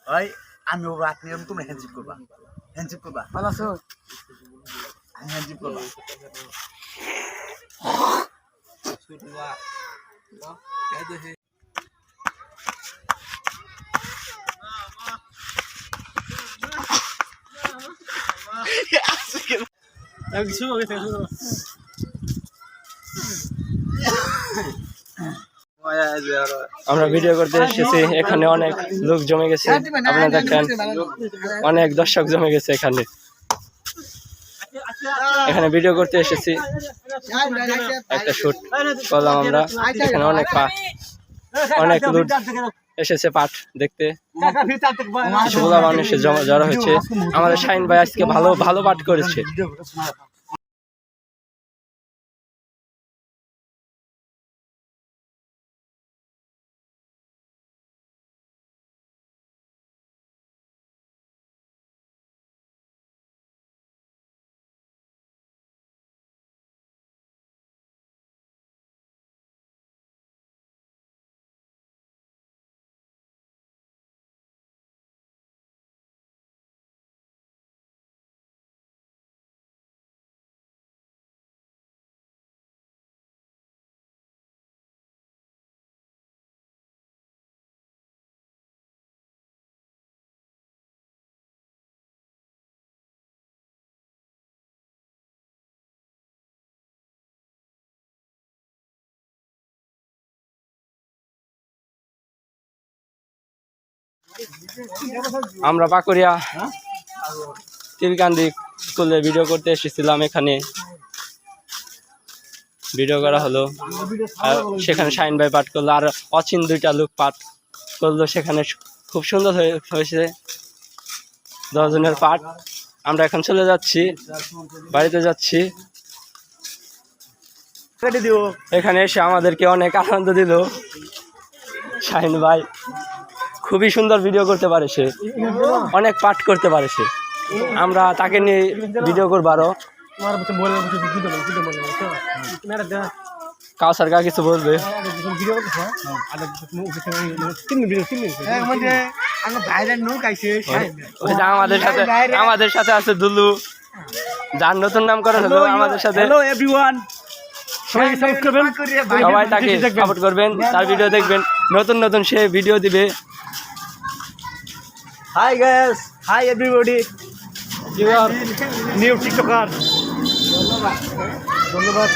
ভাই আমি ও রাত নিয়ে তোমরা হ্যান্ডশিপ করবা ভালো আছো হ্যান্ডশিপ করবা আমরা ভিডিও করতে এসেছি, এখানে অনেক লোক জমে গেছে, আপনারা দেখেন অনেক দর্শক জমে গেছে এখানে। এখানে ভিডিও করতে এসেছি, একটা শুট করলাম আমরা। এখানে অনেক লোক এসেছে পাঠ দেখতে, সেগুলো মানুষের জড়ো হয়েছে। আমাদের শাহিন ভাই আজকে ভালো পাঠ করেছে। আমরা পাকুড়িয়া তিলকান্দি স্কুলে ভিডিও করতে এসেছিলাম। এখানে ভিডিও করা হলো, আর সেখানে শাহিন ভাই পাঠ করলো, আর অচিন দুইটা লোক পাঠ করলো। সেখানে খুব সুন্দর হয়েছে 10 জনের পাঠ। আমরা এখন চলে যাচ্ছি, বাড়িতে যাচ্ছি। এখানে এসে আমাদেরকে অনেক আনন্দ দিল শাহিন ভাই। খুবই সুন্দর ভিডিও করতে পারে সে, অনেক পাঠ করতে পারে সে। আমরা তাকে নিয়ে ভিডিও করবো আরো। কাউসার কা কিছু বলবে? আমাদের সাথে আছে দুলু, যার নতুন নামকরণ হলো আমাদের সাথে। সবাই তাকে সাপোর্ট করবেন, তার ভিডিও দেখবেন, নতুন সে ভিডিও দিবে। Hi guys, hi everybody. You are new TikToker. ধন্যবাদ।